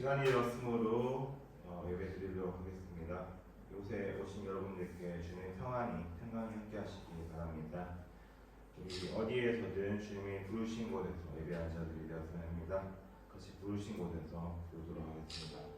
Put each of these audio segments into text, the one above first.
시간이 되었으므로 예배 드리도록 하겠습니다. 요새 오신 여러분들께 주님의 평안이 함께 하시기 바랍니다. 우리 어디에서든 주님이 부르신 곳에서 예배한 자들이 되었어야 합니다. 같이 부르신 곳에서 부르도록 하겠습니다.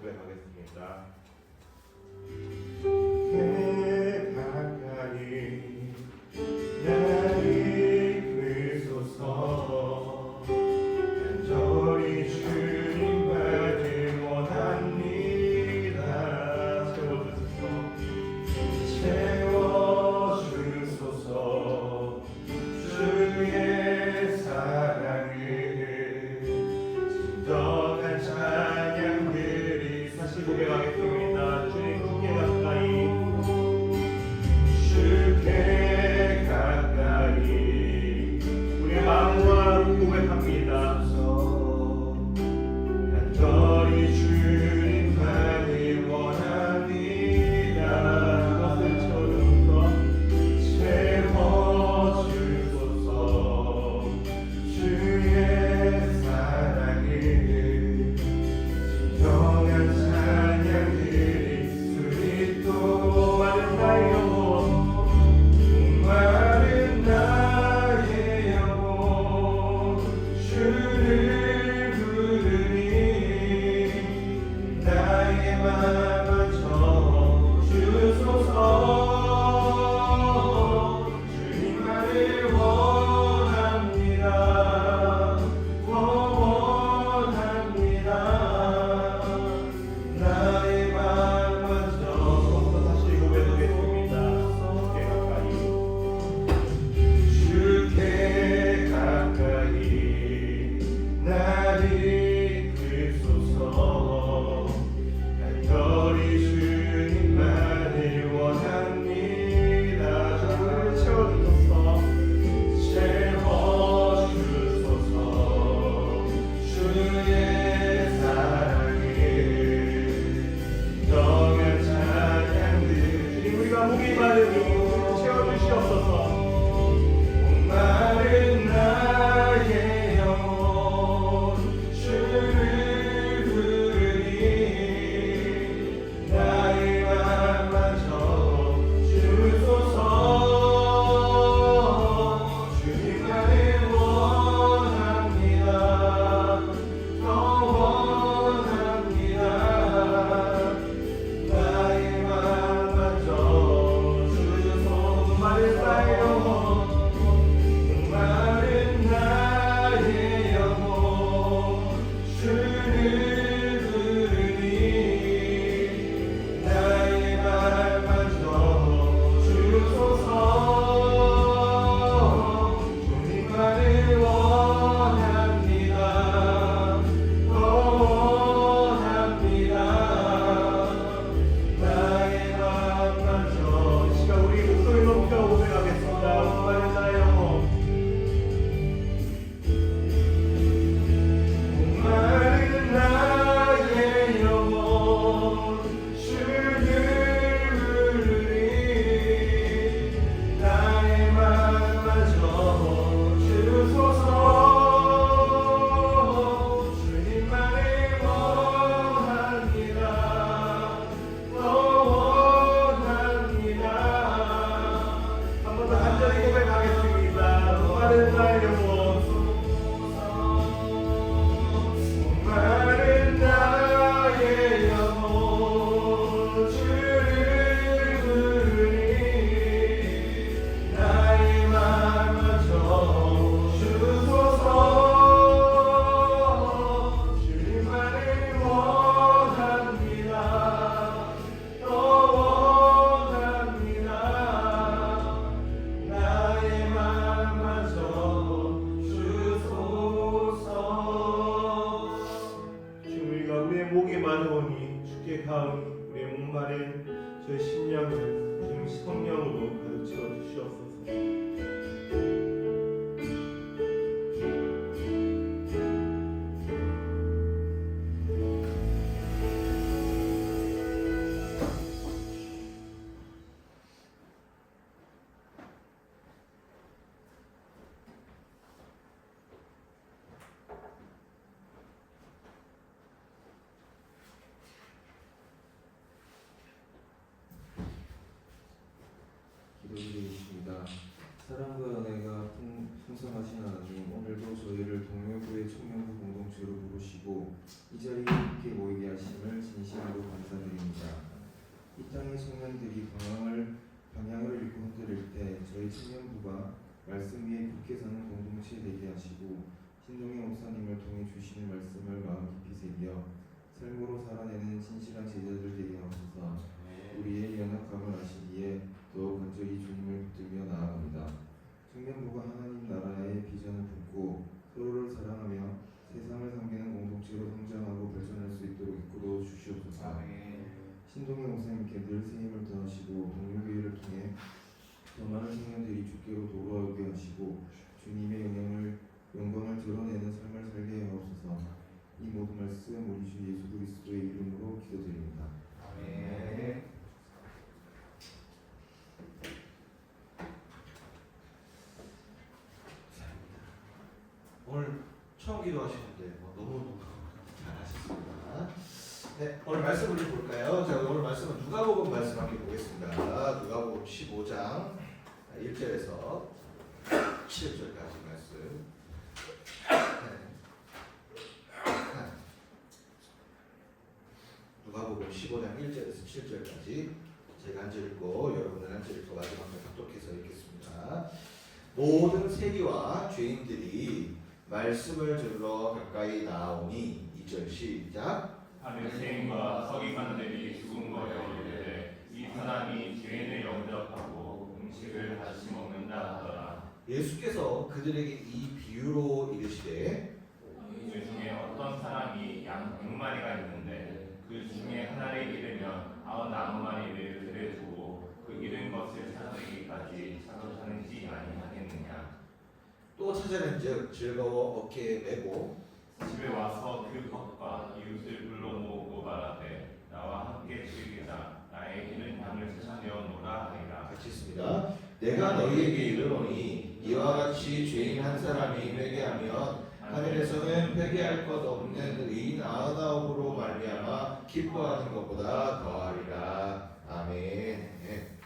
고백하겠습니다. 가까이 나를 그소서 간절히 주님 받을 원합니다. 채워주소서 주의 사랑을 진정한 찬양들이 다시 고백하겠습니다. 주님 주께 가까이 주께 가까이 우리의 마음과 고백합니다. 간절히 주님 받을 원합니다. 그것을 채워주소서 주의 사랑을 진정한 찬양들이 우리 또 마른 나의 영혼 마른 나의 영혼 주를 부르니 나의 맘만 전주소서 주님만을 원합니다. 원합니다. 나의 맘만 전주소서 다시 고백하겠습니다. 주께 가까이 나를 그소서 간절히 주님만을 원합니다. 저를 채워주소서 채워주소서 주의 사랑을 진정한 찬양들 주님 우리가 목이 마르니 채워주시옵소서. 마른 나의 영혼 주를 부르니 나의 맘만 전주소서 주님만을 원합니다. 더 원합니다. 나의 맘만 전주소서 마른 나의 영혼 마른 나의 영혼 주를 부르니 나의 말만 전주소서 주님만을 원합니다. 더 원합니다. 나의 맘만 전 시간 우리 목소리 높여 고백하겠습니다. 마른 나의 영혼 마른 나의 영혼 주를 부르니 나의 맘만 전주소서 주님만을 원합니다. 더 원합니다. 한 번 더 간절히 고백하겠습니다. 마른 나의 영혼 마른 나의 영혼 주를 부르니 나의 맘만 전주소서 주님만을 원합니다. 더 원합니다. 나의 맘만 전주소서 지금 우리가 우리의 목이 마르오니 주께 가오니 우리의 목마른 저의 심령을 주님 성령으로 가득 채워 주시옵소서. 기도드리겠습니다. 사랑과 은혜가 풍성하신 하나님, 오늘도 저희를 동료부의 청년부 공동체로 부르시고 하시고 이 자리에 함께 모이게 하심을 진심으로 감사드립니다. 이 땅의 청년들이 방향을 잃고 흔들릴 때 저희 청년부가 말씀 위에 굳게 사는 공동체 되게 하시고 신동희 목사님을 통해 주시는 말씀을 마음 깊이 새겨 삶으로 살아내는 신실한 제자들 되게 하소서. 우리의 연약함을 아시기에 더욱 간절히 주님을 붙들며 나아갑니다. 청년부가 하나님 나라의 비전을 품고 서로를 사랑하며 세상을 섬기는 공동체로 성장하고 발전할 수 있도록 이끌어 주시옵소서. 신동희 목사님께 늘 새 힘을 더하시고 동료교회를 통해 더 많은 청년들이 주께로 돌아오게 하시고 주님의 영광을 드러내는 삶을 살게 하옵소서. 이 모든 말씀 우리 주 예수 그리스도의 이름으로 기도드립니다. 아멘. 오늘 처음 기도하시는데 너무 잘하셨습니다. 네, 오늘 말씀을 좀 볼까요? 자, 오늘 말씀은 누가복음 말씀 함께 보겠습니다. 누가복음 15장 1절에서 7절까지 말씀. 누가복음 15장 1절에서 7절까지 제가 한 절 읽고 여러분은 한 절 읽고 마지막에 합독해서 읽겠습니다. 모든 세리와 죄인들이 말씀을 들으러 가까이 나오니 2절 시작. 바리새인과 서기관들이 수군거려 이르되 이 사람이 죄인을 영접하고 음식을 같이 먹는다 하더라. 예수께서 그들에게 이 비유로 이르시되 그 중에 어떤 사람이 양 100마리가 있는데 그 중에 하나를 잃으면 99마리를 들여 두고 그 잃은 것을 찾아내기까지 사로잡는지 아니하겠느냐. 또 찾아낸즉 즐거워 어깨에 메고 집에 와서 그 것과 이웃을 불러 모으고 말하되 나와 함께 즐기자. 나의 잃은 양을 찾아내어노라 하리라. 같이 있습니다. 내가 너희에게 이르노니 이와 같이 죄인 한 사람이 회개하면 하늘에서는 회개할 것 없는 의인 99으로 말미암아 기뻐하는 것보다 더하리라. 아멘. 네.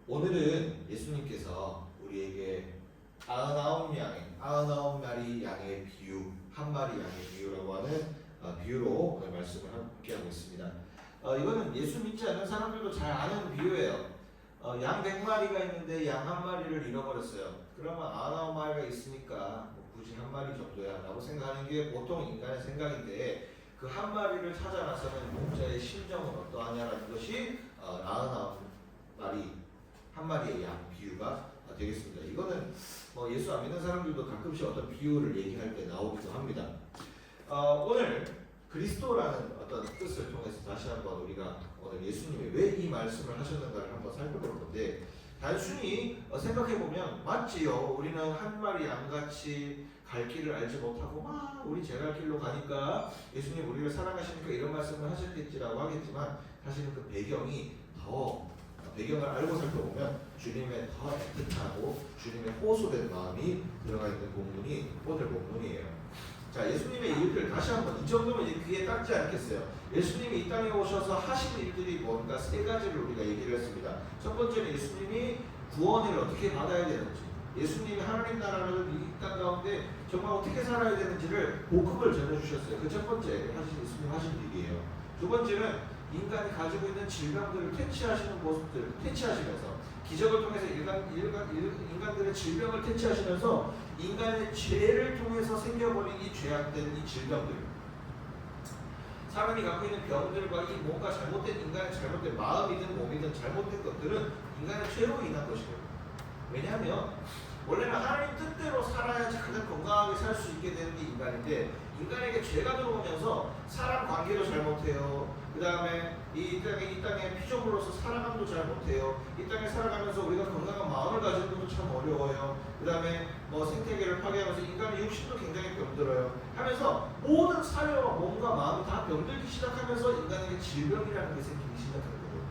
오늘은 예수님께서 우리에게 99마리 양의 비유, 한 마리 양의 비유라고 하는 비유로 오늘 말씀을 함께 하고 있습니다. 이거는 예수 믿지 않는 사람들도 잘 아는 비유예요. 양 100마리가 있는데 양 한 마리를 잃어버렸어요. 그러면 99마리가 있으니까 뭐 굳이 한 마리 정도야 라고 생각하는 게 보통 인간의 생각인데 그 한 마리를 찾아 나서는 목자의 심정은 어떠하냐라는 것이 99마리 한 마리의 양 비유가 되겠습니다. 이거는 뭐 예수 안 믿는 사람들도 가끔씩 어떤 비유를 얘기할 때 나오기도 합니다. 오늘 그리스도라는 어떤 뜻을 통해서 다시 한번 우리가 오늘 예수님이 왜 이 말씀을 하셨는가를 한번 살펴볼 건데 단순히 생각해 보면 맞지요. 우리는 한 마리 양같이 갈 길을 알지 못하고 막 우리 제 갈 길로 가니까 예수님 우리를 사랑하시니까 이런 말씀을 하셨겠지라고 하겠지만 사실은 그 배경이 배경을 알고 살펴보면 주님의 더 애틋하고 주님의 호소된 마음이 들어가 있는 본문이 오늘 본문이에요. 자, 예수님의 일들 다시 한번 이 정도면 이제 귀에 닦지 않겠어요. 예수님이 이 땅에 오셔서 하신 일들이 뭔가 세 가지를 우리가 얘기를 했습니다. 첫 번째는 예수님이 구원을 어떻게 받아야 되는지, 예수님이 하나님 나라를 이 땅 가운데 정말 어떻게 살아야 되는지를 복음을 전해주셨어요. 그 첫 번째 예수님 하신 일이에요. 두 번째는 인간이 가지고 있는 질병들을 퇴치하시는 모습들, 퇴치하시면서 기적을 통해서 인간들의 질병을 퇴치하시면서 인간의 죄를 통해서 생겨버린 이 죄악된 이 질병들, 사람이 갖고 있는 병들과 이 뭔가 잘못된 인간의 잘못된 마음이든 몸이든 잘못된 것들은 인간의 죄로 인한 것이거든요. 왜냐하면 원래는 하나님 뜻대로 살아야지 가장 건강하게 살 수 있게 되는 게 인간인데 인간에게 죄가 들어오면서 사람 관계도 잘못해요. 그 다음에 이 땅에 피조물로서 살아감도 잘 못해요. 이 땅에 살아가면서 우리가 건강한 마음을 가지는 것도 참 어려워요. 그 다음에 뭐 생태계를 파괴하면서 인간의 육신도 굉장히 병들어요. 하면서 모든 사회와 몸과 마음이 다 병들기 시작하면서 인간에게 질병이라는 게 생기기 시작하는 거예요.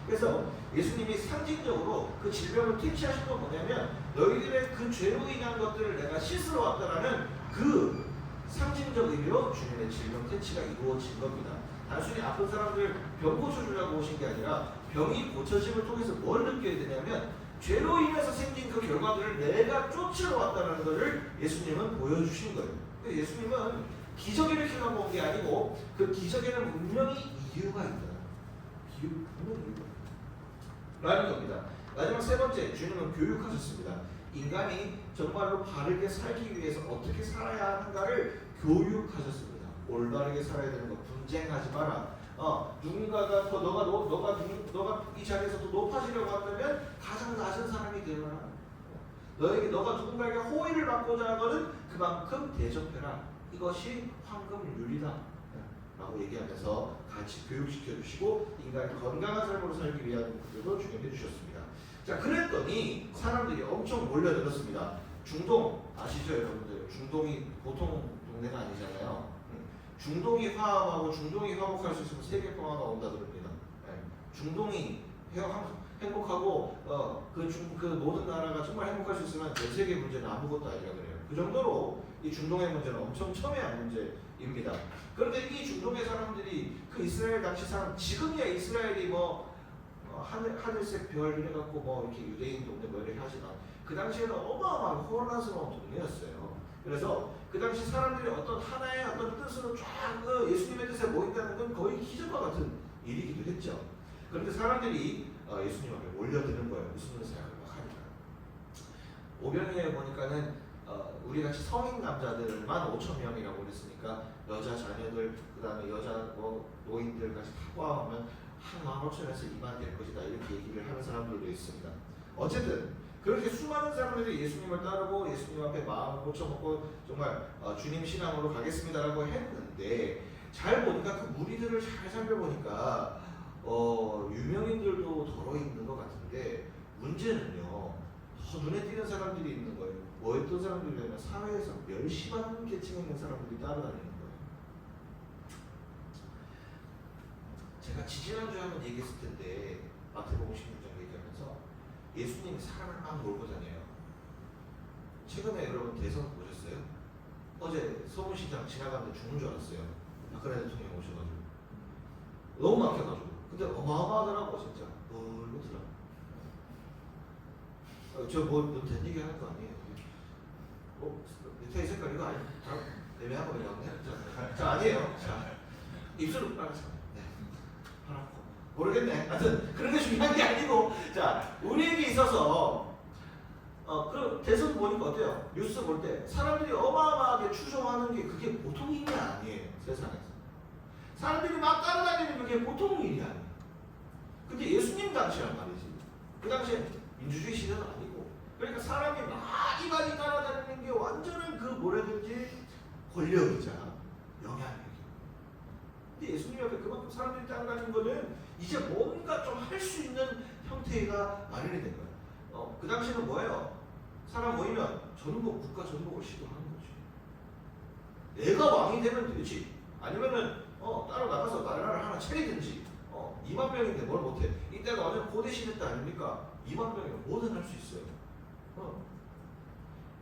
그래서 예수님이 상징적으로 그 질병을 퇴치하신 건 뭐냐면 너희들의 그 죄로 인한 것들을 내가 씻으러 왔다라는 그 상징적 의미로 주님의 질병 퇴치가 이루어진 겁니다. 단순히 아픈 사람들 병 고쳐주려고 오신 게 아니라 병이 고쳐짐을 통해서 뭘 느껴야 되냐면 죄로 인해서 생긴 그 결과들을 내가 쫓아왔다는 것을 예수님은 보여주신 거예요. 예수님은 기적을 일으키려고 온 게 아니고 그 기적에는 분명히 이유가 있다. 분명히 이유가 있다. 라는 겁니다. 마지막 세 번째, 주님은 교육하셨습니다. 인간이 정말로 바르게 살기 위해서 어떻게 살아야 하는가를 교육하셨습니다. 올바르게 살아야 되는 것, 분쟁하지 마라. 누군가가 더 너가 이 자리에서 더 높아지려고 한다면 가장 낮은 사람이 되어라. 너가 누군가에게 호의를 받고자 하거든 그만큼 대접해라. 이것이 황금률이다. 라고 얘기하면서 같이 교육시켜 주시고 인간이 건강한 삶으로 살기 위한 것들도 주님해 주셨습니다. 자, 그랬더니 사람들이 엄청 몰려들었습니다. 중동 아시죠, 여러분들? 중동이 보통 동네가 아니잖아요. 중동이 화합하고 중동이 화목할 수 있으면 세계 평화가 온다 그럽니다. 중동이 행복하고 그 모든 나라가 정말 행복할 수 있으면 전 세계 문제는 아무것도 아니라 그래요. 그 정도로 이 중동의 문제는 엄청 첨예한 문제입니다. 그런데 이 중동의 사람들이 그 이스라엘 당시 사람, 지금이야 이스라엘이 하늘색 별 이래갖고 이렇게 유대인 동네 이렇게 하지만 그 당시에는 어마어마한 혼란스러운 동네였어요. 그래서 그 당시 사람들이 어떤 하나의 어떤 뜻으로 쫙 예수님의 뜻에 모인다는 건 거의 기적과 같은 일이기도 했죠. 그런데 사람들이 예수님 앞에 몰려드는 거예요. 무슨 생각을 막 하니까. 오병이에 보니까는 우리 같이 성인 남자들만 5,000명이라고 그랬으니까 여자 자녀들 그다음에 여자 노인들까지 다 포함하면 한 15,000에서 2만 될 것이다 이렇게 얘기를 하는 사람들도 있습니다. 어쨌든 그렇게 수많은 사람들이 예수님을 따르고 예수님 앞에 마음을 고쳐먹고 정말 주님 신앙으로 가겠습니다라고 했는데 잘 보니까 그 무리들을 잘 살펴보니까 유명인들도 더러 있는 것 같은데 문제는요 더 눈에 띄는 사람들이 있는 거예요. 어떤 사람들이냐면 사회에서 멸시받는 계층에 있는 사람들이 따라다니는 거예요. 제가 지지난주에 한번 얘기했을 텐데 마태복음 16장 얘기하면서 예수님이 사람을 막 몰고 다녀요. 최근에 여러분 대선 보셨어요? 어제 서울시장 지나가는데 죽는 줄 알았어요. 박근혜 대통령 오셔가지고 너무 막혀가지고 근데 어마어마하더라고 진짜. 멀고더라. 된 얘기 하는 거 아니에요? 넥타이 색깔 이거 아니에요? 애매한 거 그냥 자 아니에요. 자 입술을 빨아서 네 파랗고 모르겠네. 하여튼 그런 게 중요한 게 아니고 자 우리에게 있어서 그 대선 보니까 어때요? 뉴스 볼 때 사람들이 어마어마하게 추종하는 게 그게 보통 일이 아니에요. 세상에서 사람들이 막 따라다니는 그게 보통 일이 아니에요. 근데 예수님 당시란 말이지. 그 당시에 민주주의 시대는 아니고 그러니까 사람이 많이 따라다니는 게 완전한 그 뭐라든지 권력이자 영향력이에요. 근데 예수님 앞에 그만큼 사람들이 따라다니는 거는 이제 뭔가 좀 할 수 있는 형태가 마련이 된 거예요. 그 당시에는 뭐예요? 사람 모이면 국가 전복을 시도하는 거지. 내가 왕이 되면 되지. 아니면은 따로 나가서 나라를 하나 차리든지. 2만 명인데 뭘 못해? 이때가 완전 고대 시대 때 아닙니까? 2만 명이면 뭐든 할 수 있어요.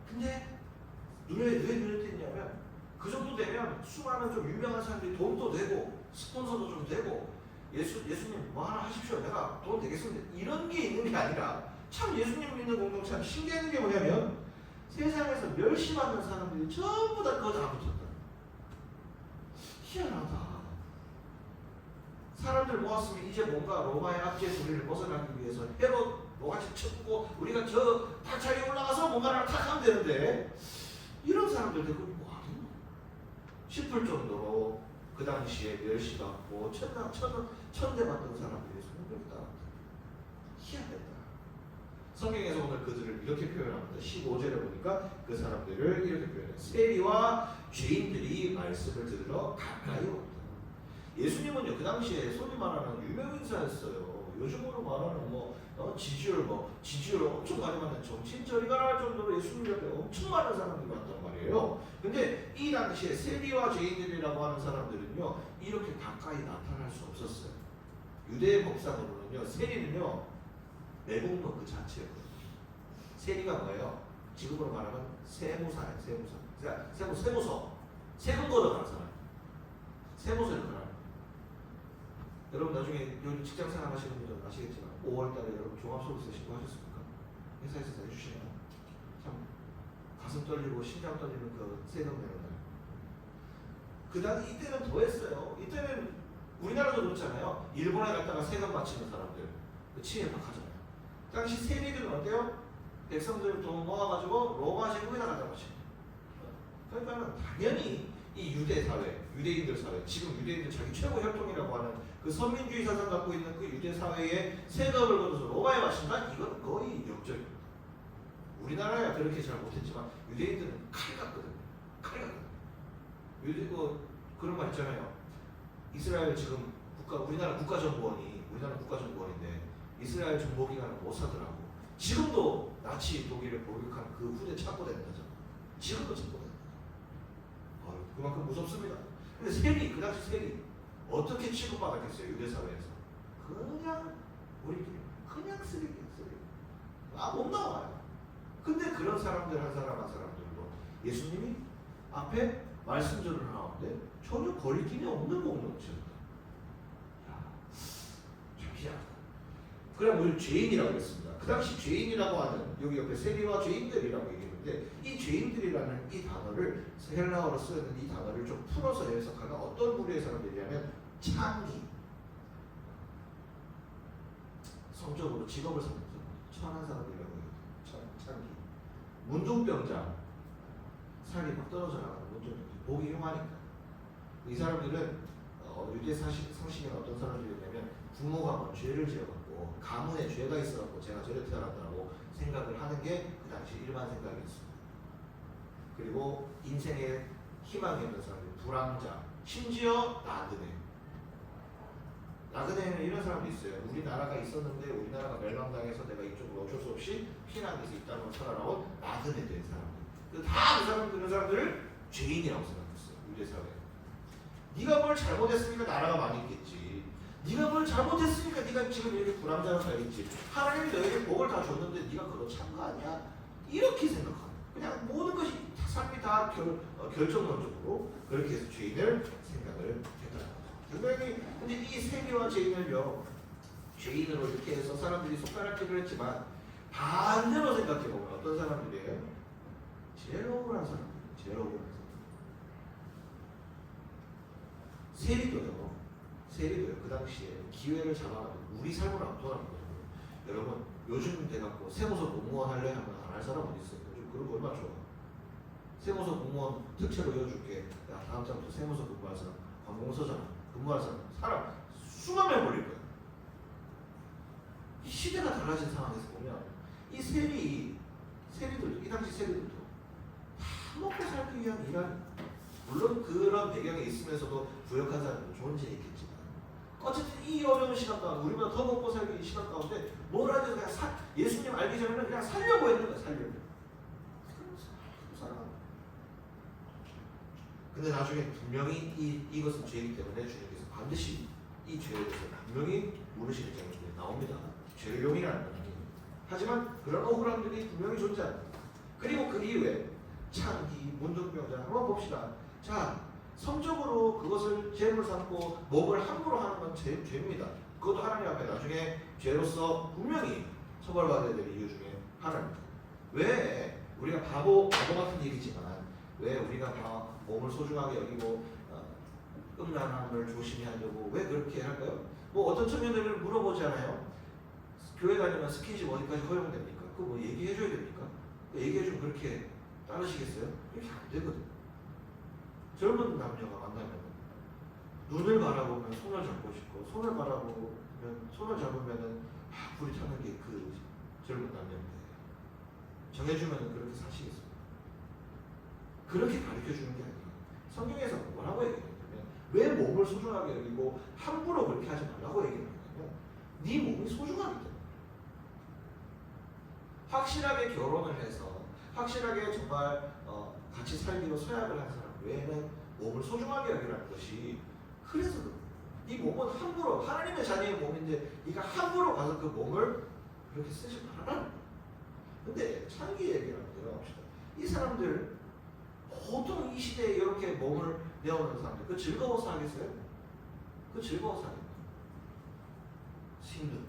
근데 왜 눈에 띄냐면 그 정도 되면 수많은 좀 유명한 사람들이 돈도 되고 스폰서도 좀 되고 예수님 뭐 하나 하십시오. 내가 돈 되겠습니다. 이런 게 있는 게 아니라 참 예수님 믿는 공동체 참 신기한 게 뭐냐면 세상에서 멸시받는 사람들이 전부 다 그거 다 붙었다. 희한하다. 사람들 모았으면 이제 뭔가 로마의 압제에서 우리를 벗어나기 위해서 헤롯 뭐같이 쳐고 우리가 저 다차에 올라가서 뭔가를 탁 하면 되는데 이런 사람들 대고 뭐하는 거야? 싶을 정도로 그 당시에 멸시받고 천대받던 사람들이 성경에 따랐다. 희한했다. 성경에서 오늘 그들을 이렇게 표현합니다. 15절에 보니까 그 사람들을 이렇게 표현해요. 세리와 죄인들이 말씀을 들으러 가까이 온다. 예수님은요 그 당시에 소위 말하는 유명인사였어요. 요즘으로 말하는 지지율 엄청 많이 받는 정치인절이가 할 정도로 예수님 옆에 엄청 많은 사람들이 왔단 말이에요. 근데 이 당시에 세리와 죄인들이라고 하는 사람들은요 이렇게 가까이 나타날 수 없었어요. 유대 법상으로는요 세리는요 매국노 그 자체였거든요. 세리가 뭐예요? 지금으로 말하면 세무사예요. 세무서 세금 걷어가는 사람. 세무서를 그런. 여러분 나중에 요즘 직장생활 하시는 분들은 아시겠지만 5월달에 여러분 종합소득세 신고하셨습니까? 회사에서 다 해주시네요. 참 가슴 떨리고 심장 떨리는 그 세금 내는 날. 그 당시 이때는 더 했어요. 이때는 우리나라도 그렇잖아요. 일본에 갔다가 세금 바치는 사람들 그 침해박하잖아요. 당시 세리들은 어때요? 백성들 돈 모아가지고 로마 제국에다 갖다 바치는. 그러니까 당연히 이 유대 사회, 유대인들 사회, 지금 유대인들 자기 최고 혈통이라고 하는 그 선민주의 사상 갖고 있는 그 유대 사회에 세금을 걷어서 로마에 바친다? 이건 거의 역적입니다. 우리나라야 그렇게 잘 못했지만 유대인들은 칼 같거든요. 칼 같거든요. 유대 그런 말 있잖아요. 이스라엘 지금 우리나라 국가정보원인데 이스라엘 정보기관은 모사드라고 지금도 나치 독일을 보격한 그 후대 착보되는 거죠. 지금도 착보되는 거죠. 그만큼 무섭습니다. 근데 세리, 그 당시 세리 어떻게 취급받았겠어요? 유대 사회에서 그냥 우리끼리 그냥 쓰레기. 못 나와요. 근데 그런 사람들 한 사람 한 사람들도 예수님이 앞에 말씀들을 하는데 전혀 거리낌이 없는 공동체입니다. 참 희한하다. 그럼 우리 죄인이라고 했습니다. 그 당시 죄인이라고 하는 여기 옆에 세리와 죄인들이라고 얘기했는데 이 죄인들이라는 이 단어를 헬라어로 쓰는 이 단어를 좀 풀어서 해석하면 어떤 부류의 사람들이냐면 창기, 성적으로 직업을 삼는 사람, 천한 사람들이라고 해요. 창기, 문둥병자, 살이 막 떨어져 나가는 문둥병자, 보기 흉하니까. 이 사람들은 유대 상식에는 어떤 사람들이냐면 부모가 뭐 죄를 지어갖고 가문에 죄가 있어갖고 제가 죄를 태어났다고 생각을 하는 게 그 당시 일반 생각이었습니다. 그리고 인생에 희망이 없는 사람들, 불황자, 심지어 나그네는 이런 사람도 있어요. 우리나라가 있었는데 우리나라가 멸망당해서 내가 이쪽으로 어쩔 수 없이 피난해서 이 땅으로 살아나온 나그네 된 사람들. 다 그 사람들, 이런 사람들을 죄인이라고 생각했어요. 유대 사회. 네가 뭘 잘못했으니까 나라가 망했겠지. 네가 뭘 잘못했으니까 네가 지금 이렇게 불황자로 살겠지. 하나님이 너에게 복을 다 줬는데 네가 그거 참 거 아니야? 이렇게 생각하는. 그냥 모든 것이 삶이 다 결정론적으로 그렇게 해서 죄인을 생각을 했다는 거죠. 근데 이 세리와 죄인을요, 죄인으로 이렇게 해서 사람들이 손가락질을 했지만 반대로 생각해보면 어떤 사람들이에요? 제일 억울한 사람들이에요. 제일 억울한 사람들. 세리도요. 그 당시에 기회를 잡아가지고 우리 삶을 압도하는 거예요. 여러분 요즘 돼갖고 세무서 공무원 할래 하면 안 할 사람 어디 있어요? 요즘 그런 거 얼마나 좋아. 세무서 공무원 특채로 이어줄게. 야 다음 장부터 세무서 근무할 사람, 관공서장 근무할 사람 수만 명 몰릴 거야. 이 시대가 달라진 상황에서 보면 이 세리들, 이 당시 세리들도 다 먹고 살기 위한 일하는, 물론 그런 배경에 있으면서도 부역한 사람도 존재해 있겠지만 어쨌든 이 어려운 시간 가운데 우리보다 더 먹고 살기 이 시간 가운데 뭘 하든 그냥 예수님 알기 전에는 그냥 살려고 했는 거야. 살려고. 살아가는 거야. 근데 나중에 분명히 이것은 죄이기 때문에 주님께서 반드시 이 죄에 대해서 분명히 물으시는 장면이 나옵니다. 죄를 용인하는 거예요. 하지만 그런 억울함들이 분명히 존재합니다. 그리고 그 이후에 창기, 문둥병자 한번 봅시다. 자, 성적으로 그것을 죄로 삼고 몸을 함부로 하는 건 죄입니다. 그것도 하나님 앞에 나중에 죄로서 분명히 처벌받아야 될 이유 중에 하나입니다. 왜 우리가 바보 같은 일이지만 왜 우리가 몸을 소중하게 여기고 음란함을 조심히 하려고 왜 그렇게 할까요? 뭐 어떤 청년들을 물어보잖아요. 교회 다니면 스킨십 어디까지 허용됩니까? 그거 뭐 얘기해줘야 됩니까? 얘기해주면 그렇게 따르시겠어요? 이렇게 안 되거든요. 젊은 남녀가 만나면 눈을 바라보면 손을 잡고 싶고 손을 바라보면 손을 잡으면은 불이 타는 게 그 젊은 남녀인데 정해주면 그렇게 사시겠습니까? 그렇게 가르쳐주는 게 아니에요. 성경에서 뭐라고 얘기하냐면 왜 몸을 소중하게 여기고 함부로 그렇게 하지 말라고 얘기하냐면 네 몸이 소중하기 때문에 확실하게 결혼을 해서 확실하게 정말 같이 살기로 서약을 한 사람 외에는 몸을 소중하게 여기라는 것이 그래서 네 몸은 함부로 하나님의 자녀의 몸인데 네가 함부로 가서 그 몸을 그렇게 쓰지 말아라. 근데 창기 얘기를 한번 해봅시다. 이 사람들 보통 이 시대에 이렇게 몸을 내어오는 사람들 그 즐거워서 하겠어요? 그 즐거워서 하겠다. 힘든 거,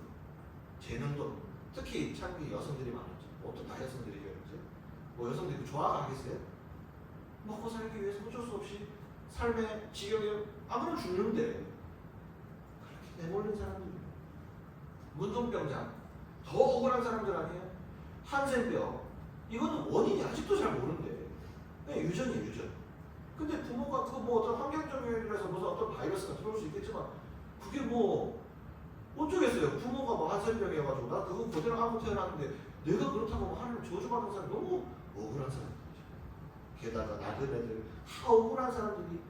재능도 특히 창기 여성들이 많았죠. 어떤 다 여성들이죠, 그죠? 뭐 여성들이 그 좋아하겠어요? 먹고 살기 위해서 어쩔 수 없이 삶의 지경에 아무나 죽는데 그렇게 내몰린 사람들이에요. 문둥병자 더 억울한 사람들 아니에요? 한센병 이거는 원인이 아직도 잘 모르는데 그냥 유전이에요, 유전. 근데 부모가 그거 뭐 어떤 환경적 요인이라서 무슨 어떤 바이러스가 들어올 수 있겠지만 그게 뭐 어쩌겠어요. 부모가 뭐 한센병이어가지고 나 그거 그대로 하고 태어났는데 내가 그렇다고 뭐 하나님 저주받은 사람 너무 억울한 사람들이죠. 게다가 나그네들 다 억울한 사람들이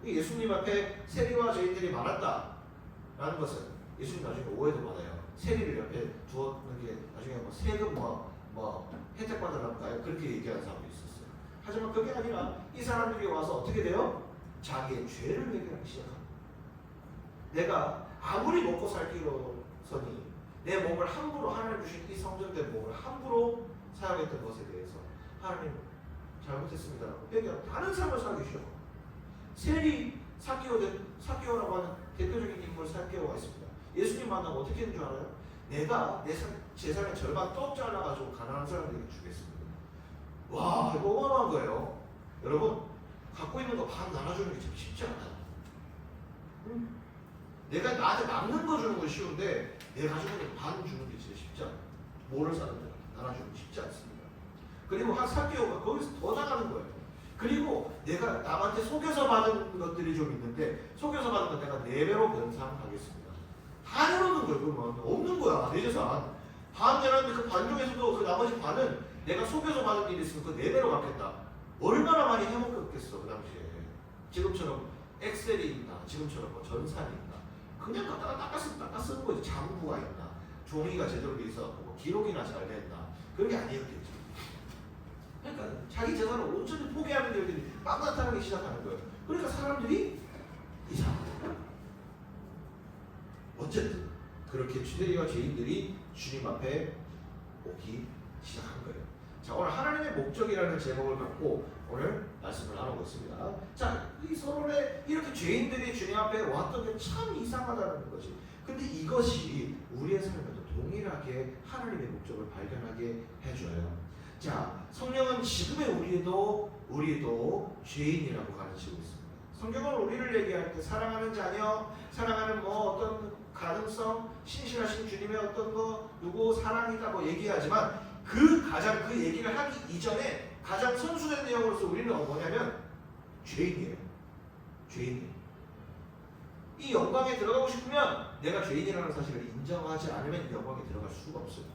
예수님 앞에 세리와 죄인들이 많았다라는 것은 예수님 나중에 오해도 많아요. 세리를 옆에 두었는 게 나중에 뭐 세금 뭐 혜택 받으라는가요? 그렇게 얘기하는 사람도 있었어요. 하지만 그게 아니라 이 사람들이 와서 어떻게 돼요? 자기의 죄를 회개하기 시작합니다. 내가 아무리 먹고 살기로서니 내 몸을 함부로 하나님 주신 이 성전된 몸을 함부로 사용했던 것에 대해서 하나님 잘못했습니다라고 회개하고 다른 삶을 살기 시작합니다. 세리 사개오라고 하는 대표적인 인물 사개오가 있습니다. 예수님 만나면 어떻게 했는 줄 알아요? 내가 내 재산의 절반 떡 잘라가지고 가난한 사람들에게 주겠습니다. 와, 이거 어마어마한 거예요. 여러분, 갖고 있는 거 반 나눠주는 게 참 쉽지 않아요. 내가 나한테 남는 거 주는 건 쉬운데 내가 가지고 있는 반 주는 게 진짜 쉽지 않아요. 뭐를 사는데 나눠주는 게 쉽지 않습니다. 그리고 한 사개오가 거기서 더 나가는 거예요. 그리고 내가 남한테 속여서 받은 것들이 좀 있는데 속여서 받은 건 내가 4배로 변상하겠습니다. 다 내놓는 거예요. 그러면 없는 거야. 내 재산. 반 내놨는데 그 반 중에서도 그 나머지 반은 내가 속여서 받은 일이 있으면 그 4배로 갚겠다. 얼마나 많이 해먹겠어 그 당시에. 지금처럼 엑셀이 있나 지금처럼 뭐 전산이 있나 그냥 갖다가 닦아 쓰는 거지. 장부가 있나 종이가 제대로 돼 있어 뭐 기록이나 잘 됐나 그런 게 아니었겠죠. 그러니까 자기 재산을 온전히 포기하는 일들이 막 나타나기 시작하는 거예요. 그러니까 사람들이 이상하다. 어쨌든 그렇게 세리와 죄인들이 주님 앞에 오기 시작한 거예요. 자, 오늘 하나님의 목적이라는 제목을 갖고 오늘 말씀을 나누고 있습니다. 자, 이 서론에 이렇게 죄인들이 주님 앞에 왔던 게 참 이상하다는 거지. 근데 이것이 우리의 삶에도 동일하게 하나님의 목적을 발견하게 해줘요. 자, 성령은 지금의 우리도 죄인이라고 가르치고 있습니다. 성경은 우리를 얘기할 때 사랑하는 자녀, 사랑하는 뭐 어떤 가능성, 신실하신 주님의 어떤 거, 누구 사랑이다 뭐 얘기하지만 가장 그 얘기를 하기 이전에 가장 선수된 내용으로서 우리는 뭐냐면 죄인이에요. 죄인이에요. 이 영광에 들어가고 싶으면 내가 죄인이라는 사실을 인정하지 않으면 이 영광에 들어갈 수가 없어요.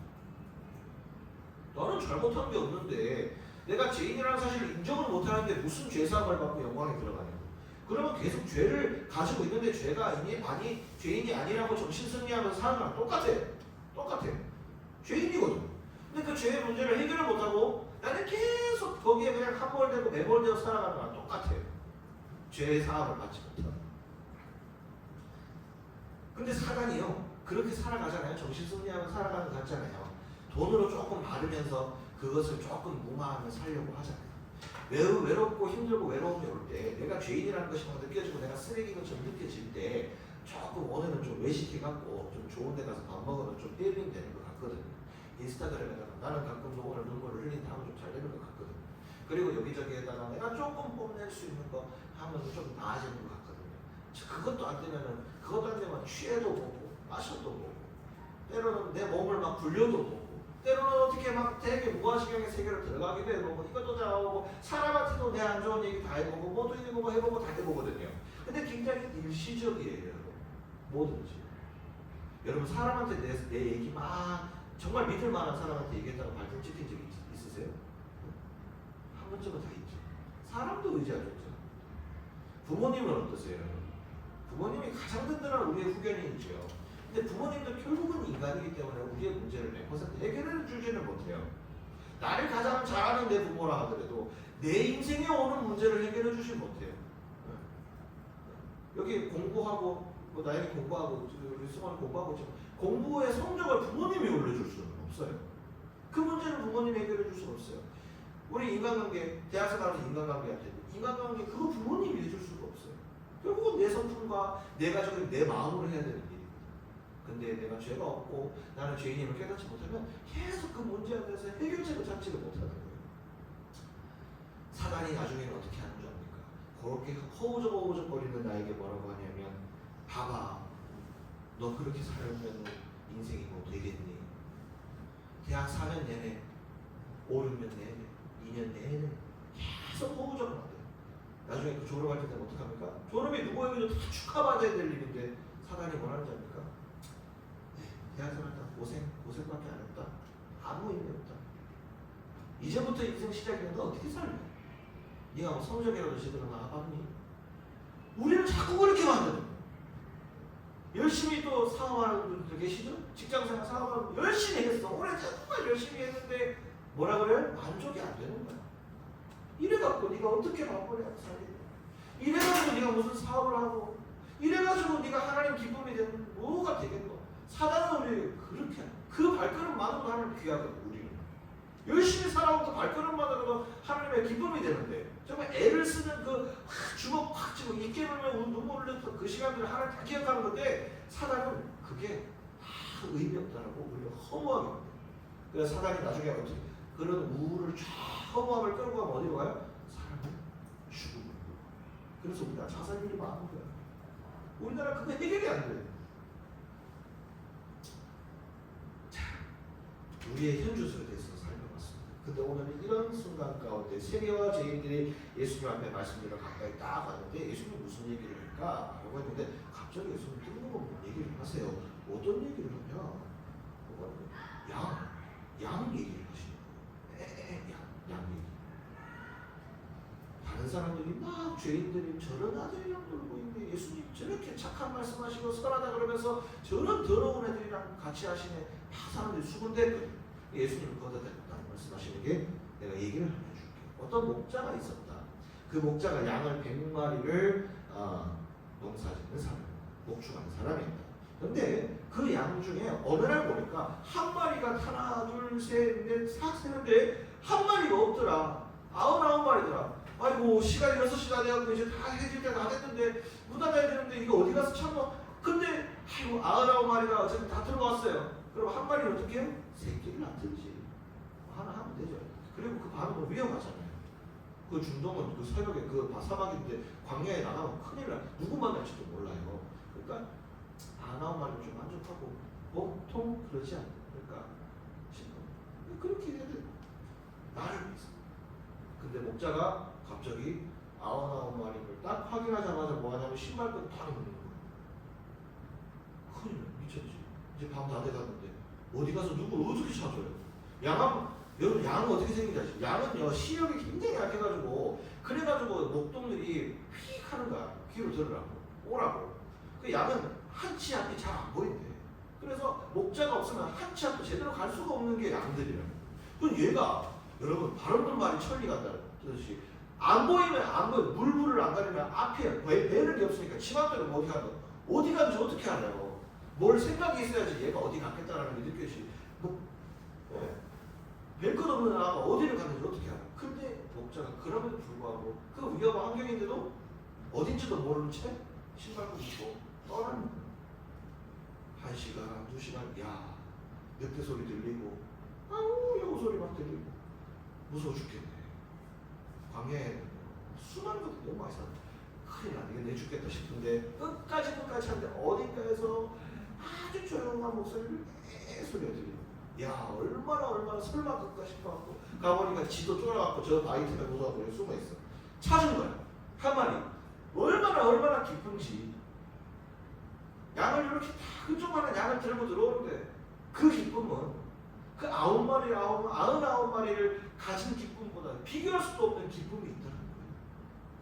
너는 잘못한 게 없는데 내가 죄인이라는 사실을 인정을 못하는데 무슨 죄사함을 받고 영광에 들어가냐고. 그러면 계속 죄를 가지고 있는데 죄가 죄인이 아니라고 정신승리하면서 사는 거랑 똑같아. 죄인이거든. 근데 그 죄의 문제를 해결을 못하고 나는 계속 거기에 그냥 함몰되고 매몰되어 살아가는 거랑 똑같아. 죄의 사함을 받지 못하고. 근데 사단이요 그렇게 살아가잖아요. 정신승리하면서 살아가는 것 같잖아요. 돈으로 조금 받으면서 그것을 조금 무마하며 살려고 하잖아요. 매우 외롭고 힘들고 외로움이 올 때 내가 죄인이라는 것이 막 느껴지고 내가 쓰레기인 것처럼 느껴질 때 조금 오늘은 좀 외식해갖고 좀 좋은 데 가서 밥 먹으면 좀 힐링 되는 것 같거든요. 인스타그램에다가 나는 가끔 오늘 눈물을 흘린다 하면 좀 잘 되는 것 같거든요. 그리고 여기저기에다가 내가 조금 뽐낼 수 있는 거 하면 좀 나아지는 것 같거든요. 그것도 안 되면 취해도 보고 마셔도 보고 때로는 내 몸을 막 굴려도 보고 때로는 어떻게 막 되게 무아지경의 세계로 들어가기도 해보고 이것도 다 하고 사람한테도 내 안 좋은 얘기 다 해보고 뭐도 해보고 다 해보거든요. 근데 굉장히 일시적이에요. 뭐든지. 여러분 사람한테 내 얘기 막 정말 믿을 만한 사람한테 얘기했다가 발등 찍힌 적이 있으세요? 한 번쯤은 다 있죠. 사람도 의지할 수 없어요. 부모님은 어떠세요? 부모님이 가장 든든한 우리의 후견인이죠. 근데 부모님도 결국은 인간이기 때문에 우리의 문제를 100% 해결해 주지는 못해요. 나를 가장 잘하는 내 부모라 하더라도 내 인생에 오는 문제를 해결해 주지 못해요. 여기 공부하고 뭐 나영이 공부하고 우리 승환이 공부하고 있지만 공부의 성적을 부모님이 올려줄 수는 없어요. 그 문제는 부모님이 해결해 줄 수는 없어요. 우리 인간관계 대학생 가서 인간관계한테 인간관계 그거 부모님이 해줄 수가 없어요. 결국은 내 성품과 내 가지고 내 마음으로 해야 되는 일입니다. 근데 내가 죄가 없고 나는 죄인임을 깨닫지 못하면 계속 그 문제에 대해서 해결책을 찾지를 못하는 거예요. 사단이 나중에는 어떻게 하는 줄 압니까? 그렇게 허우적허우적거리는 나에게 뭐라고 하냐면 봐봐, 너 그렇게 살면 인생이 뭐 되겠니? 대학 4년 내내, 5, 6년 내내, 2년 내내 계속 허우적을 만들어요. 나중에 그 졸업할 때 되면 어떡합니까? 졸업이 누구에게도 다 축하받아야 될 일인데 사단이 뭐라는지 압니까? 대학 생활 다 고생밖에 안 했다. 아무 의미 없다. 이제부터 인생 시작이면 너 어떻게 살래? 네가 뭐 성적이라도 제대로 나와봤니? 우리는 자꾸 그렇게 만드는 거예요. 열심히 또 사업하는 분들 계시죠? 직장생활 사업하는 분 열심히 했어. 올해 정말 열심히 했는데 뭐라 그래요? 만족이 안 되는 거야. 이래갖고 네가 어떻게 바쁘게 살겠냐? 이래가지고 네가 무슨 사업을 하고 이래가지고 네가 하나님 기쁨이 되는 뭐가 되겠노? 사단은 우리에게 그렇게 그 발걸음만으로도 하나님 귀하거든. 우리는 열심히 살아오고 발걸음만으로도 하나님의 기쁨이 되는데 정말 애를 쓰는 그 주먹 확 쥐고 입 깨물면 눈물 흘렸던 그 시간들을 하나님 다 기억하는 건데 사단은 그게 다 의미 없다라고 우리가 허무하게 만들어요. 그래서 사단이 나중에 어떻게 그런 우울을 쫙 허무함을 끌고 가면 어디로 가요? 사람은 죽음으로. 그래서 우리가 자살률이 많은 거야. 우리나라 그거 해결이 안 돼. 자, 우리의 현주소에 대해서 살펴봤습니다. 근데 오늘은 이런 순간 가운데 세리와 죄인들이 예수님 앞에 말씀드려 가까이 딱 왔는데 예수님 무슨 얘기를 할까? 라고 했는데 갑자기 예수님 뜬금없는 얘기를 하세요. 어떤 얘기를 하냐? 양 얘기를 하시는 거예요. 양 얘기. 다른 사람들이 막 죄인들이 저런 아들이랑 놀고 있는데 예수님 저렇게 착한 말씀하시고 선하다 그러면서 저런 더러운 애들이랑 같이 하시네. 다 사람들이 수군댔거든요. 예수님은 걷어냈다는 말씀하시는 게 내가 얘기를 하나 해줄게. 어떤 목자가 있었다. 그 목자가 양을 100마리를 농사짓는 사람, 목축하는 사람이었다. 근데 그 양 중에 어느 날 보니까 한 마리가 하나, 둘, 셋, 넷, 싹 세는데 한 마리가 없더라. 99마리더라. 아이고 시간이 6시가 돼갖고 이제 다 해질 때 다 됐는데 문 닫아야 되는데 이거 어디 가서 참아. 근데 아이고 99마리가 어차피 다 들어왔어요. 그럼 한 마리는 어떻게 해요? 새끼를 낳든지 하나 하면 되죠. 그리고 그 반은 위험하잖아요. 그 중동은 그 새벽에 그 사막인데 광야에 나가면 큰일 나. 누구 만날지도 몰라요. 그러니까 99마리는 좀 만족하고 보통 그러지 않을까 싶어요. 그렇게 해야 돼. 나를 위해서. 근데 목자가 갑자기 99마리를 딱 확인하자마자 뭐 하냐면 신발끈 딱 묶는 거예요. 큰일 나. 미쳤지. 이제 밤 다 돼갔는데 어디 가서 누구 어떻게 찾아요? 여러분 양은 어떻게 생기지? 양은요 시력이 굉장히 약해가지고 그래가지고 목동들이 휙 하는 거야. 귀로 들으라고 오라고. 그 양은 한 치 앞이 잘 안 보인대. 그래서 목자가 없으면 한 치 앞도 제대로 갈 수가 없는 게 양들이라고. 그럼 얘가 여러분 바람불 말이 천리 간다는 뜻이 안 보이면 안 보여. 물불을 안 가리면 앞에 배는 게 없으니까 치맛대로 어디 가는 어디 가는지 어떻게 알아요? 뭘 생각이 있어야지 얘가 어디 갔겠다라는 게 느껴지지. 별 것 없는 아가 어디를 갔는지 어떻게 알아? 근데 목자가 그럼에도 불구하고 그 위험한 환경인데도 어딘지도 모르는 채 신발끈 입고 떠나는 거야. 1시간, 2시간, 야 늑대 소리 들리고 아우 여우 소리 막 들리고 무서워 죽겠네. 광야에 수많은 것들이 너무 많이 살아. 큰일 나네. 이거 내 죽겠다 싶은데 끝까지 하는데 어딘가에서 아주 조용한 목소리를 소리가 들려. 야 얼마나 설마 끝까 싶어갖고 가보니까 지도 쫄아갖고 저 바위 틈에 무서워서 여기 숨어있어. 찾은 거야. 한 마리. 얼마나 기쁜지. 양을 이렇게 다 끈적만한 양을 들고 들어오는데 그 기쁨은 그 99마리를 가진 기쁨보다 비교할 수도 없는 기쁨이 있다는 거예요.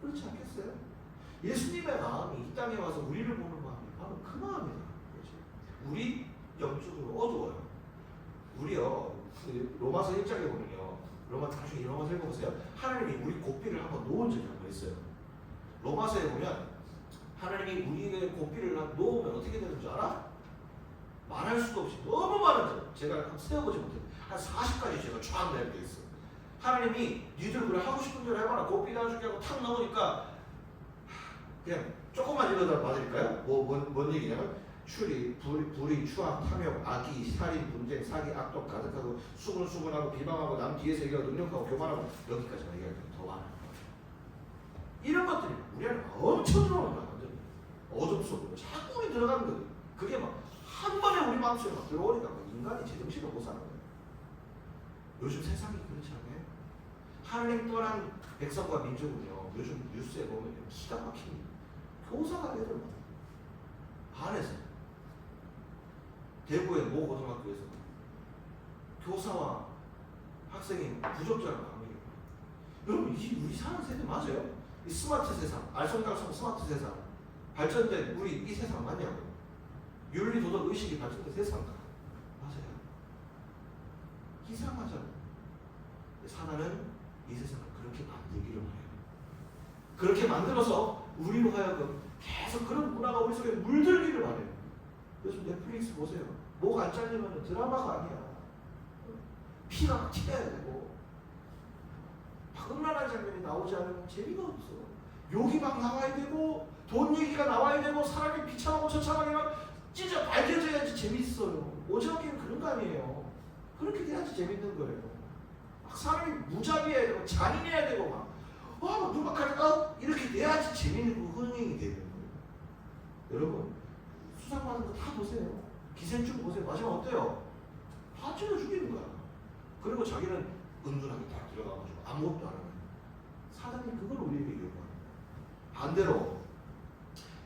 그렇지 않겠어요? 예수님의 마음이 이 땅에 와서 우리를 보는 마음이 바로 그 마음이다. 그렇지? 우리 영적으로 어두워요. 우리요, 그 로마서 1장에 보면요, 나중에 로마서 읽어보세요. 하나님이 우리 고삐를 한번 놓은 적이 한번 있어요. 로마서에 보면 하나님이 우리의 고삐를 놓으면 어떻게 되는 줄 알아? 말할 수도 없이 너무 많은데 제가 한번 세어보지 못해요. 한 40가지 제가 쫙 낼 게 있어. 하나님이 니들 그래 하고 싶은 대로 해봐라. 고삐 나눠줄게 하고 탁 넘으니까 그냥 조금만 읽어다 봐드릴까요? 뭔 얘기냐면 추리, 불의, 추악, 탐욕, 악의, 살인, 분쟁, 사기, 악독 가득하고 수군수군하고 비방하고 남 뒤에서 얘기하고 능력하고 교만하고 여기까지만 얘기하면 더 많은 거예요. 이런 것들이 우리 안에 엄청 들어오는 거야. 완전 어둠 속으로 자꾸 들어가는 거예요. 그게 막 한 번에 우리 마음속에 막 들어오니까 인간이 제정신을 못 사는 거예요. 요즘 세상이 그렇지 않아요? 하나님 떠난 백성과 민족은요, 요즘 뉴스에 보면 기가 막힙니다. 교사가 애들 막 반에서 대구의 모 고등학교에서 교사와 학생이 부적절한 관계를. 여러분, 우리 사는 세대 맞아요? 이 스마트 세상, 알쏭달쏭 스마트 세상, 발전된 우리 이 세상 맞냐고요? 윤리, 도덕, 의식이 발전된 세상 맞아요? 이상하잖아요. 사단은 이 세상을 그렇게 만들기를 원해요. 그렇게 만들어서 우리로 하여금 계속 그런 문화가 우리 속에 물들기를 원해요. 요즘 넷플릭스 보세요. 목 안 잘리면 드라마가 아니야. 피가 막 튀어야 되고 막 음란한 장면이 나오지 않으면 재미가 없어. 욕이 막 나와야 되고 돈 얘기가 나와야 되고 사람이 비참하고 처참하게만 찢어 밝혀져야지 재밌어요. 오징어 게임 그런 거 아니에요. 그렇게 돼야지 재밌는 거예요. 막 사람이 무자비해야 되고 잔인해야 되고 막 누박하니까 이렇게 돼야지 재밌는 거 흥행이 되는 거예요. 여러분, 수상받는 거 다 보세요. 기생충 보세요. 마지막 어때요? 다 찔러 죽이는 거야. 그리고 자기는 은둔하게 다 들어가가지고 아무것도 안 하는 거예요. 사단이 그걸 우리에게 요구하는 거예요. 반대로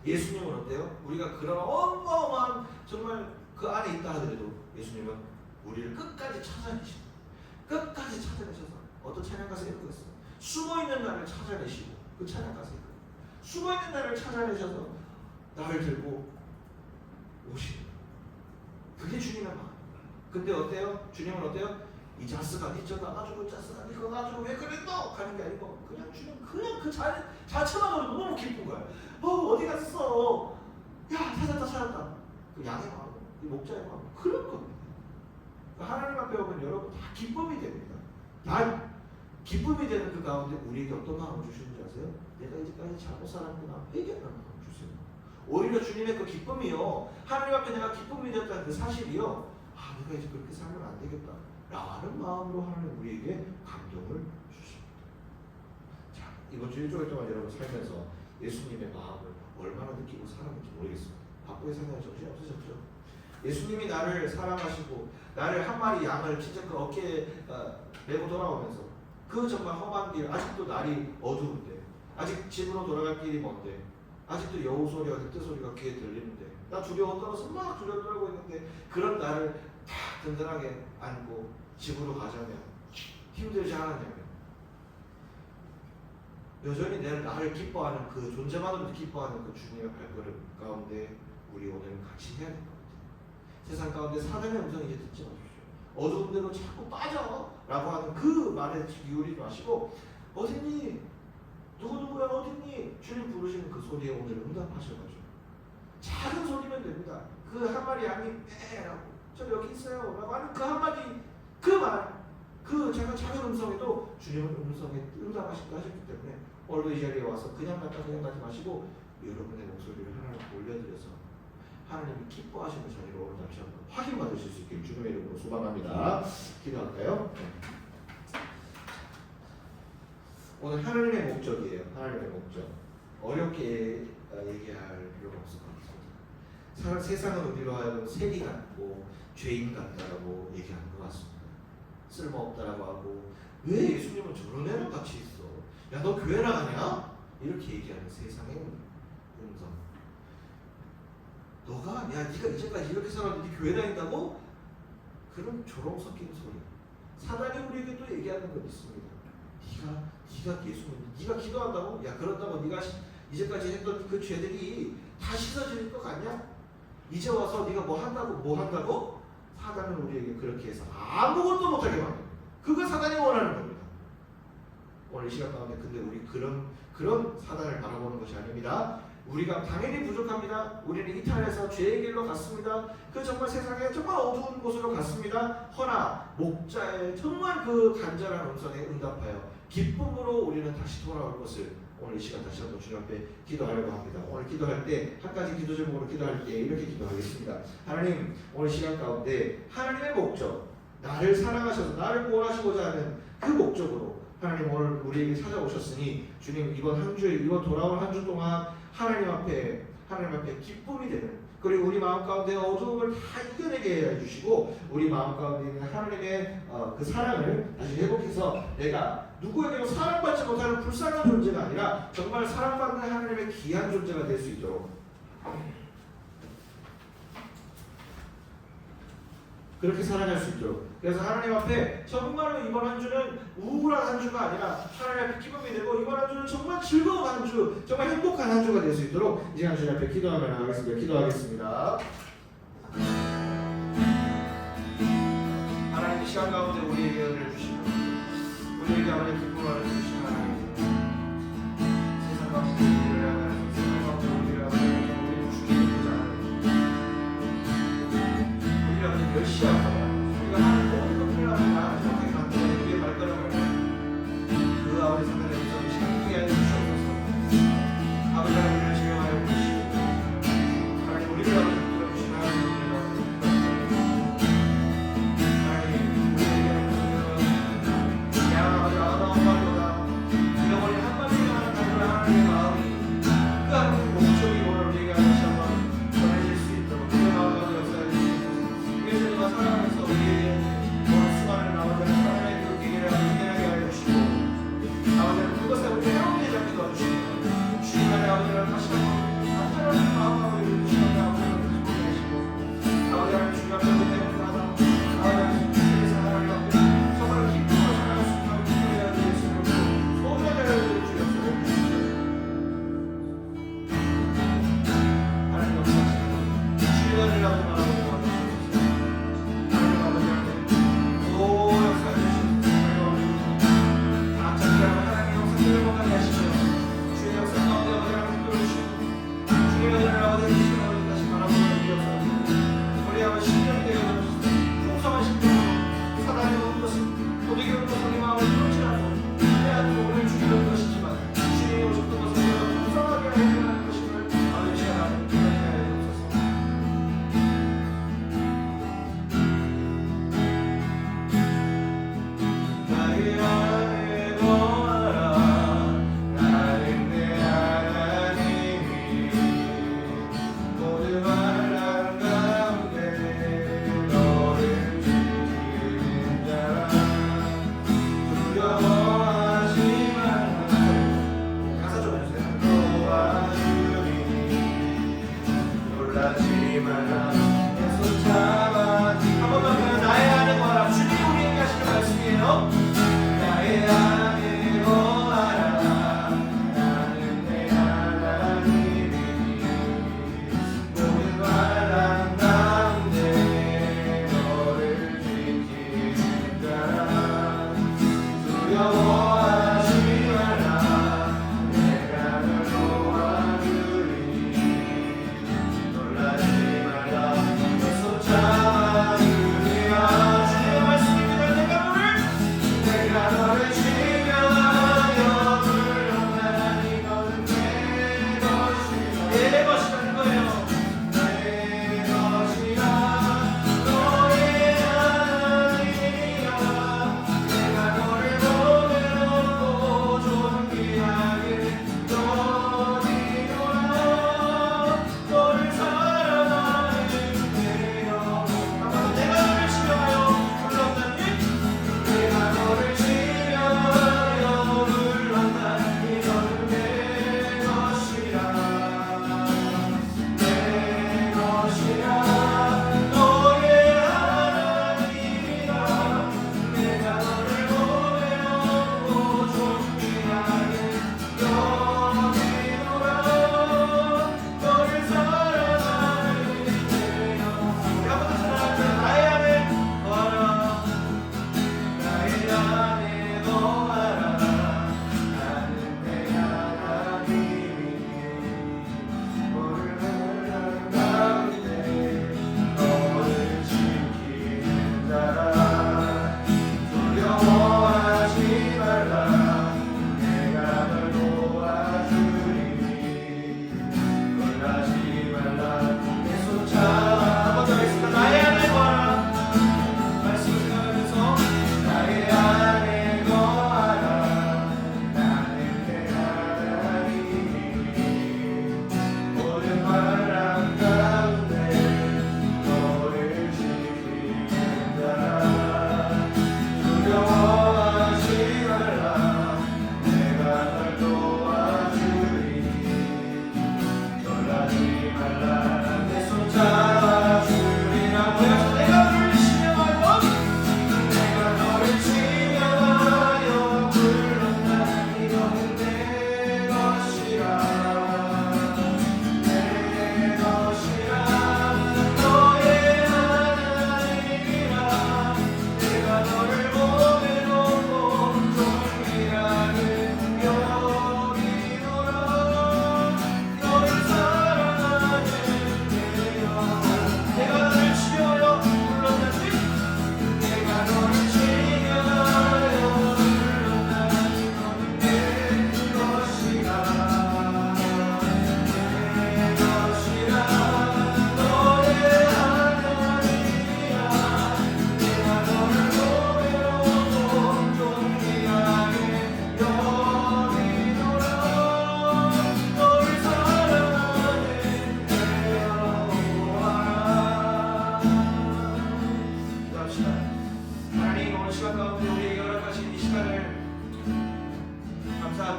예수님은 어때요? 우리가 그런 어마어마한 정말 그 안에 있다 하더라도 예수님은 우리를 끝까지 찾아내시고 끝까지 찾아내셔서 어떤 찬양 가사에 이런 거 있어요. 숨어있는 나를 찾아내시고 그 찬양 가사에 숨어있는 나를 찾아내셔서 나를 들고 오시는 그게 주님의 마음. 근데 어때요? 주님은 어때요? 이 자스가 니저 나가지고 자스가 니거 가지고 왜 그랬노? 하는 게 아니고 그냥 주님 그냥 그 자체만으로 너무 기쁜 거야. 어디 갔어? 야 찾았다. 그 양의 마음, 이 목자의 마음 그런 겁니다. 하나님 앞에 오면 여러분 다 기쁨이 됩니다. 다 기쁨이 되는 그 가운데 우리에게 어떤 마음을 주시는지 아세요? 내가 이제까지 잘못 살았구나 회개하는 마음을 주세요. 오히려 주님의 그 기쁨이요, 하나님 앞에 내가 기쁨이 되었다는 그 사실이요, 내가 이제 그렇게 살면 안 되겠다 라는 마음으로 하나님 우리에게 감동을 주십니다. 자, 이번 주 일주일 동안 여러분 살면서 예수님의 마음을 얼마나 느끼고 살았는지 모르겠습니다. 바쁘게 생각에 정신이 없으셨죠? 예수님이 나를 사랑하시고 나를 한 마리 양을 진짜 그 어깨에 메고 돌아오면서 그 정말 험한 길, 아직도 날이 어두운데 아직 집으로 돌아갈 길이 먼데 아직도 여우 소리와 늑대 소리가 귀에 들리는데 나 두려워 떨어서 막 두려워 떨고 있는데 그런 나를 다 든든하게 안고 집으로 가자면 힘들지 않았냐면 여전히 나를 기뻐하는 그 존재만으로도 기뻐하는 그 주님의 발걸음 가운데 우리 오늘 같이 해야 될 것 같아요. 세상 가운데 사단의 음성 이제 듣지 마십시오. 어두운 데로 자꾸 빠져 라고 하는 그 말에 기울이지 마시고 어딨니? 누구누구야 어딨니? 주님 부르시는 그 소리에 오늘 응답하셔가지고 작은 소리면 됩니다. 그 한 마리 양이 라고 저 여기 있어요 라고 하는 그 한마디 그 말, 그 제가 작은 음성에도 주님은 음성에 응답하신다 하셨기 때문에 오늘 이 자리에 와서 그냥 가지 마시고 여러분의 목소리를 하나님께 올려드려서 하나님이 기뻐하시는 자리로 오늘 다시 한번 확인받으실 수 있길 주님의 이름으로 소망합니다. 기도할까요? 오늘 하나님의 목적이에요. 하나님의 목적. 어렵게 얘기할 필요가 없을 것 같습니다. 세상은 우리로 하여금 세리 같고 죄인 같다라고 얘기하는 것 같습니다. 쓸모없다라고 하고 왜 예수님은 저런 애랑 같이 있어? 야 너 교회 나가냐? 이렇게 얘기하는 세상의 음성. 너가 네가 이제까지 이렇게 살았는데 네 교회 다닌다고? 그런 조롱 섞인 소리. 사단이 우리에게 또 얘기하는 건 있습니다. 네가 예수 네가 기도한다고? 야 그렇다고 네가 이제까지 했던 그 죄들이 다 씻어질 것 같냐? 이제 와서 네가 뭐 한다고? 사단은 우리에게 그렇게 해서 아무것도 못하게 만듭니다. 그거 사단이 원하는 겁니다. 오늘 이 시간 가운데 근데 우리 그런 사단을 바라보는 것이 아닙니다. 우리가 당연히 부족합니다. 우리는 이탈해서 죄의 길로 갔습니다. 그 정말 세상에 정말 어두운 곳으로 갔습니다. 허나 목자의 정말 그 간절한 음성에 응답하여 기쁨으로 우리는 다시 돌아올 것을 오늘 이 시간 다시 한번 주님 앞에 기도하려고 합니다. 오늘 기도할 때 한 가지 기도 제목으로 기도할 때 이렇게 기도하겠습니다. 하나님, 오늘 시간 가운데 하나님의 목적, 나를 사랑하셔서 나를 구원하시고자 하는 그 목적으로 하나님 오늘 우리에게 찾아오셨으니 주님 이번 한 주, 이번 돌아온 한 주 동안 하나님 앞에 기쁨이 되는, 그리고 우리 마음 가운데 어두움을 다 이겨내게 해주시고 우리 마음 가운데 있는 하나님의 그 사랑을 다시 회복해서 내가 누구에게도 사랑받지 못하는 불쌍한 존재가 아니라 정말 사랑받는 하나님의 귀한 존재가 될 수 있도록 그렇게 살아갈 수 있도록, 그래서 하나님 앞에 정말로 이번 한 주는 우울한 한 주가 아니라 하나님 앞에 기쁨이 되고 이번 한 주는 정말 즐거운 한 주, 정말 행복한 한 주가 될 수 있도록 이제 주님 앞에 기도하며 나가겠습니다. 기도하겠습니다. 하나님 이 시간 가운데 우리에게 은혜를 주시고 우리에게 하나님 기쁨을 주시는 하나님, 세상 가운데 우리를 향하여서 세상 가운데 우리를 향하여서 우리를 죽이게 되지 않아요. 우리를 하나님 멸시하고 우리가 하는 모든 것들을 하나님 나를 정확하게 만드는 우리의 발걸음을 그 아버지 사단에서 신기하게 하여 주시옵소서. 아버지 하나님 우리를 지명하여 부르시고 하나님 우리를 아버지 붙들어주시는 하나님 우리를 하나님 우리에게 양 아버지 아름다운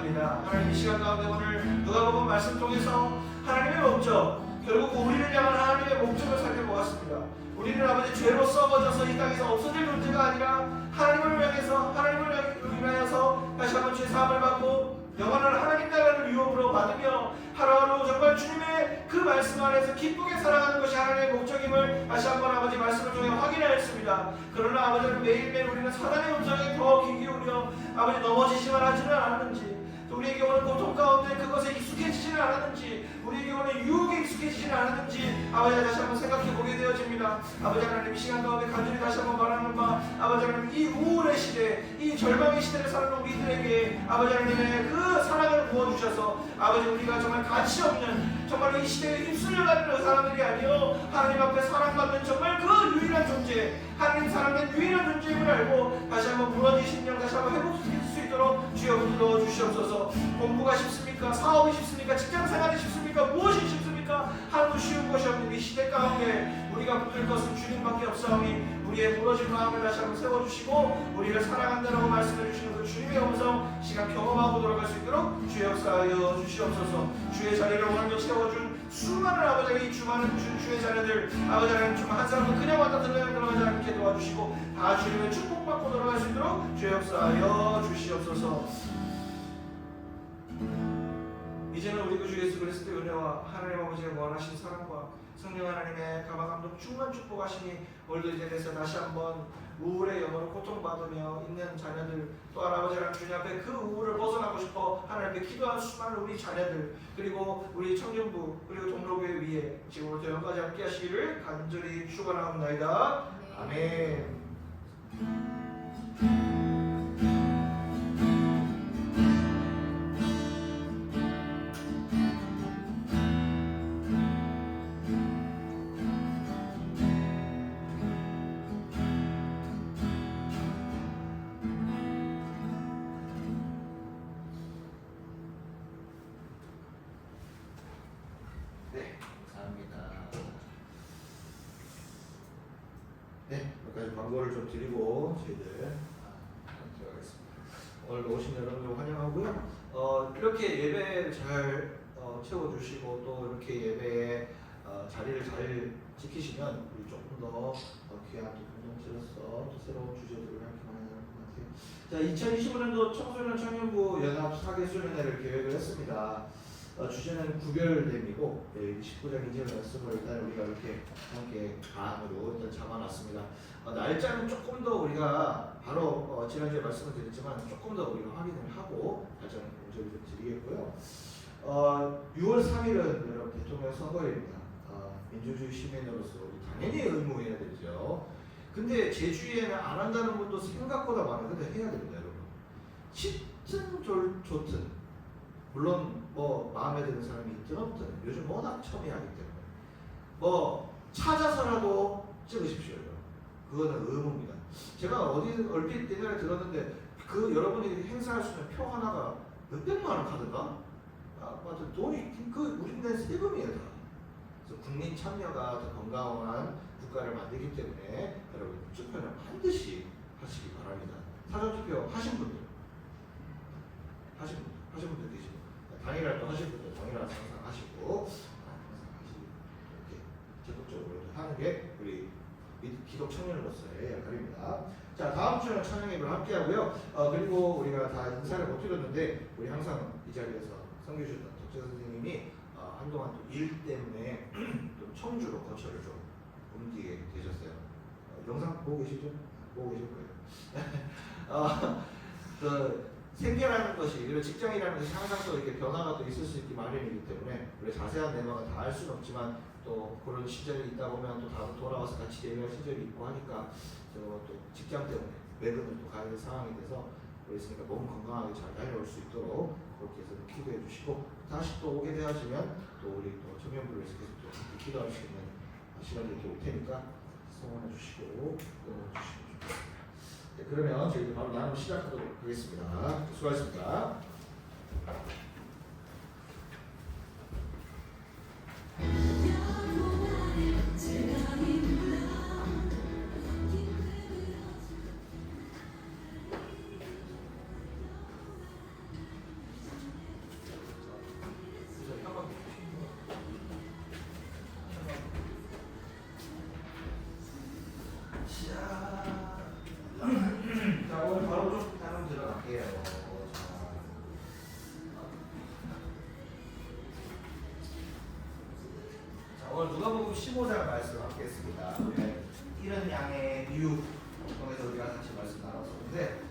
원합니다. 하나님 이 시간 가운데 오늘 누가복음 말씀 통해서 하나님의 목적, 결국 우리를 향한 하나님의 목적을 살펴보았습니다. 우리는 아버지 죄로 썩어져서 이 땅에서 없어질 존재가 아니라 하나님을 위하여서 다시 한번 죄 사함을 받고 영원한 하나님 나라를 유업으로 받으며 하루하루 정말 주님의 그 말씀 안에서 기쁘게 살아가는 것이 하나님의 목적임을 다시 한번 아버지 말씀을 통해 확인하였습니다. 그러나 아버지는 매일매일 우리는 사단의 음성에 더 귀 기울여 아버지 넘어지지만 하지는 않았는지, 우리에게 오는 고통 가운데 그것에 익숙해지지는 않았는지, 우리에게 오는 유혹에 익숙해지지는 않았는지 아버지 다시 한번 생각해 보게 되어집니다. 아버지 하나님 이 시간 가운데 간절히 다시 한번 바라는 바, 아버지 하나님 이 우울의 시대, 이 절망의 시대를 사는 우리들에게 아버지 하나님의 그 사랑을 부어주셔서 아버지 우리가 정말 가치 없는, 정말 이 시대에 휩쓸려가는 사람들이 아니요 하나님 앞에 사랑받는 정말 그 유일한 존재, 하나님 사랑된 유일한 존재임을 알고 다시 한번 무너진 심령 다시 한번 회복시킬 수 있도록 주여 불러 주시옵소서. 공부가 쉽습니까? 사업이 쉽습니까? 직장생활이 쉽습니까? 무엇이 쉽습니까? 하나도 쉬운 것이 없는 이 시대 가운데 우리가 붙들 것은 주님밖에 없사오니 우리의 부러진 마음을 다시 한번 세워주시고 우리를 사랑한다라고 말씀해 주시는 그 주님의 음성 시간 경험하고 돌아갈 수 있도록 주의 역사하여 주시옵소서. 주의 자리를 오늘도 채워준 수많은 아버지, 이 수많은 주의 자녀들 아버지 하나님 좀 한 사람도 그냥 왔다 들어가지 않게 도와주시고 다 주님의 축복받고 돌아갈 수 있도록 주의 역사하여 주시옵소서. 이제는 우리 구주 예수 그리스도의 은혜와 하나님 아버지의 원하신 사랑과 성령 하나님의 감화감동 충만 축복하시니 오늘도 이제 돼서 다시 한번 우울의 영으로 고통받으며 있는 자녀들, 또한 아버지 하나님 주님 앞에 그 우울을 벗어나고 싶어 하나님 앞에 기도하는 수많은 우리 자녀들, 그리고 우리 청년부, 그리고 동로교회 위에 지금부터 영까지 함께 하시기를 간절히 축원하옵나이다. 아멘. 광고를 좀 드리고 저희들 들어가겠습니다. 오늘 오신 여러분들 환영하고요. 이렇게 예배를 잘 채워주시고 또 이렇게 예배에 자리를 잘 지키시면 우리 조금 더 귀한 공동체로서 또 새로운 주제들을 이렇게 많이 나눌 것 같아요. 자, 2025년도 청소년 청년부 연합 4개 수련회를 계획을 했습니다. 주제는 구별됨이고 19장 2절 말씀을 일단 우리가 이렇게 함께 강으로 일단 잡아놨습니다. 날짜는 조금 더 우리가 바로 지난주에 말씀을 드렸지만 조금 더 우리가 확인을 하고 발전을 좀 드리겠고요. 6월 3일은 여러분 대통령 선거일입니다. 민주주의 시민으로서 우리 당연히 의무해야 되죠. 근데 제주에는 안 한다는 분도 생각보다 많아요. 근데 해야 됩니다, 여러분. 쉽든 좋든 물론 뭐 마음에 드는 사람이 있든 없든 요즘 워낙 첨예하기 때문에 뭐 찾아서라도 찍으십시오. 그거는 의무입니다. 제가 어디 얼핏 예전에 들었는데 그 여러분이 행사할 수 있는 표 하나가 몇백만 원 카드가? 맞아, 돈이 그 우리 낸 세금이에요 다. 그래서 국민 참여가 더 건강한 국가를 만들기 때문에 여러분 투표는 반드시 하시기 바랍니다. 사전투표 하신 분들 계시고 당일날도 하실 분들 당일날 항상 하시고 이렇게 적극적으로 하는 게 우리 기독 청년으로서의 역할입니다. 자, 다음 주는 찬양 예배를 함께 하고요. 그리고 우리가 다 인사를 못 드렸는데 우리 항상 이 자리에서 섬겨 주셨던 덕재 선생님이 한동안 또 일 때문에 또 청주로 거처를 좀 옮기게 되셨어요. 영상 보고 계시죠? 보고 계실 거예요. 그 생계라는 것이, 그리고 직장이라는 것이 항상 또 이렇게 변화가 또 있을 수 있기 마련이기 때문에 우리 자세한 내막은 다 알 수는 없지만 또 그런 시절이 있다 보면 또 다음 돌아와서 같이 예배할 시절이 있고 하니까 또 직장 때문에 외근을 또 가야 될 상황이 돼서 그랬으니까 몸 건강하게 잘 다녀올 수 있도록 그렇게 해서 기도해 주시고 다시 또 오게 되시면 또 우리 또 청년부를 위해서 계속 또 기도할 수 있는 시간이 이렇게 올 테니까 성원해 주시고 응원해 주시고 좋겠습니다. 네, 그러면 저희도 바로 나눔 시작하도록 하겠습니다. 수고하셨습니다. 할게요. 자, 오늘 누가복음 15장 말씀 함께 했습니다. 이런 양의 비유 통해서 우리가 같이 말씀 나눴었는데